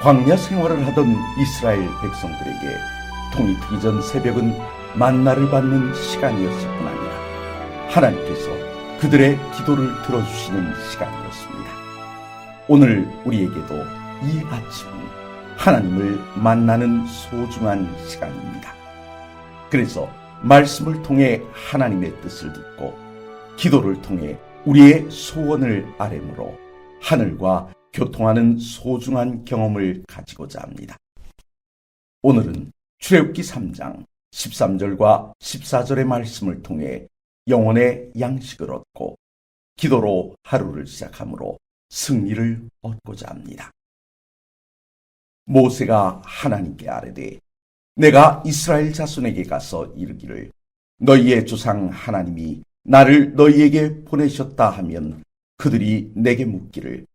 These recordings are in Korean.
광야 생활을 하던 이스라엘 백성들에게 동이 트기 전 새벽은 만나를 받는 시간이었을 뿐 아니라 하나님께서 그들의 기도를 들어주시는 시간이었습니다. 오늘 우리에게도 이 아침은 하나님을 만나는 소중한 시간입니다. 그래서 말씀을 통해 하나님의 뜻을 듣고 기도를 통해 우리의 소원을 아뢰므로 하늘과 교통하는 소중한 경험을 가지고자 합니다. 오늘은 출애굽기 3장 13절과 14절의 말씀을 통해 영혼의 양식을 얻고 기도로 하루를 시작하므로 승리를 얻고자 합니다. 모세가 하나님께 아뢰되 내가 이스라엘 자손에게 가서 이르기를 너희의 조상 하나님이 나를 너희에게 보내셨다 하면 그들이 내게 묻기를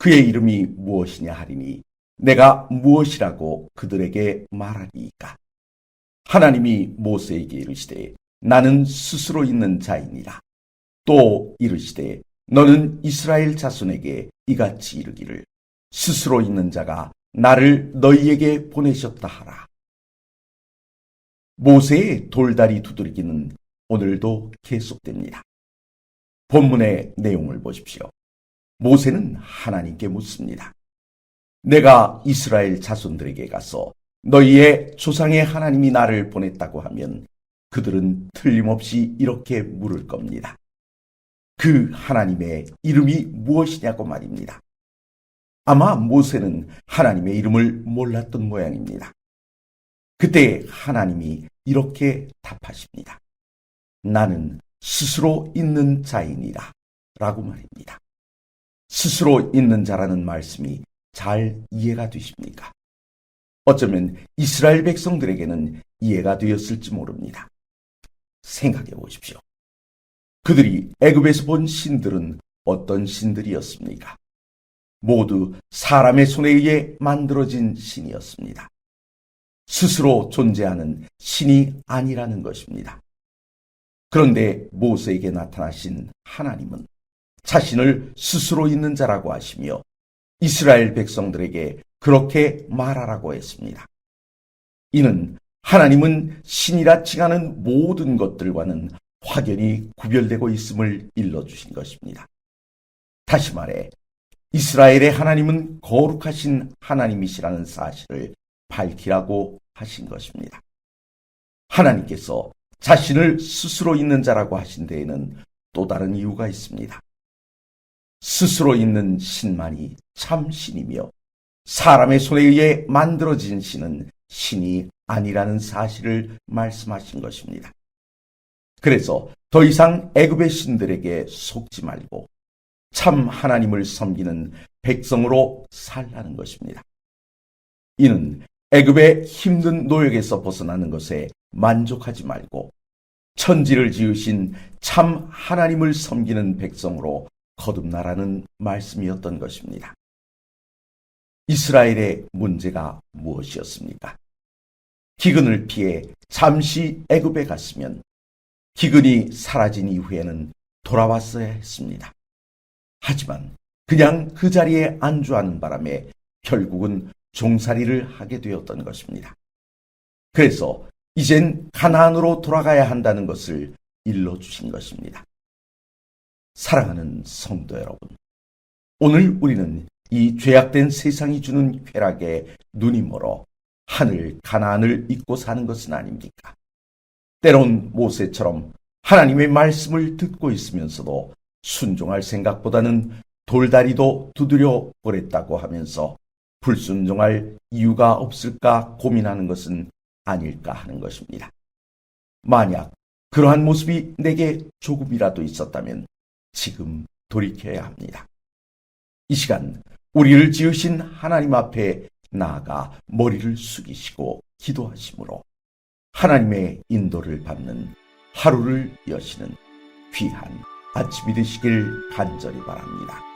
그의 이름이 무엇이냐 하리니 내가 무엇이라고 그들에게 말하리이까. 하나님이 모세에게 이르시되 나는 스스로 있는 자이니라. 또 이르시되 너는 이스라엘 자손에게 이같이 이르기를 스스로 있는 자가 나를 너희에게 보내셨다 하라. 모세의 돌다리 두드리기는 오늘도 계속됩니다. 본문의 내용을 보십시오. 모세는 하나님께 묻습니다. 내가 이스라엘 자손들에게 가서 너희의 조상의 하나님이 나를 보냈다고 하면 그들은 틀림없이 이렇게 물을 겁니다. 그 하나님의 이름이 무엇이냐고 말입니다. 아마 모세는 하나님의 이름을 몰랐던 모양입니다. 그때 하나님이 이렇게 답하십니다. 나는 스스로 있는 자이니라 라고 말입니다. 스스로 있는 자라는 말씀이 잘 이해가 되십니까? 어쩌면 이스라엘 백성들에게는 이해가 되었을지 모릅니다. 생각해 보십시오. 그들이 애굽에서 본 신들은 어떤 신들이었습니까? 모두 사람의 손에 의해 만들어진 신이었습니다. 스스로 존재하는 신이 아니라는 것입니다. 그런데 모세에게 나타나신 하나님은 자신을 스스로 있는 자라고 하시며 이스라엘 백성들에게 그렇게 말하라고 했습니다. 이는 하나님은 신이라 칭하는 모든 것들과는 확연히 구별되고 있음을 일러주신 것입니다. 다시 말해 이스라엘의 하나님은 거룩하신 하나님이시라는 사실을 밝히라고 하신 것입니다. 하나님께서 자신을 스스로 있는 자라고 하신 데에는 또 다른 이유가 있습니다. 스스로 있는 신만이 참 신이며 사람의 손에 의해 만들어진 신은 신이 아니라는 사실을 말씀하신 것입니다. 그래서 더 이상 애굽의 신들에게 속지 말고 참 하나님을 섬기는 백성으로 살라는 것입니다. 이는 애굽의 힘든 노역에서 벗어나는 것에 만족하지 말고 천지를 지으신 참 하나님을 섬기는 백성으로 거듭나라는 말씀이었던 것입니다. 이스라엘의 문제가 무엇이었습니까? 기근을 피해 잠시 애굽에 갔으면 기근이 사라진 이후에는 돌아왔어야 했습니다. 하지만 그냥 그 자리에 안주하는 바람에 결국은 종살이를 하게 되었던 것입니다. 그래서 이젠 가나안으로 돌아가야 한다는 것을 일러주신 것입니다. 사랑하는 성도 여러분, 오늘 우리는 이 죄악된 세상이 주는 쾌락에 눈이 멀어 하늘 가나안을 잊고 사는 것은 아닙니까? 때론 모세처럼 하나님의 말씀을 듣고 있으면서도 순종할 생각보다는 돌다리도 두드려 보랬다고 하면서 불순종할 이유가 없을까 고민하는 것은 아닐까 하는 것입니다. 만약 그러한 모습이 내게 조금이라도 있었다면 지금 돌이켜야 합니다. 이 시간 우리를 지으신 하나님 앞에 나아가 머리를 숙이시고 기도하심으로 하나님의 인도를 받는 하루를 여시는 귀한 아침이 되시길 간절히 바랍니다.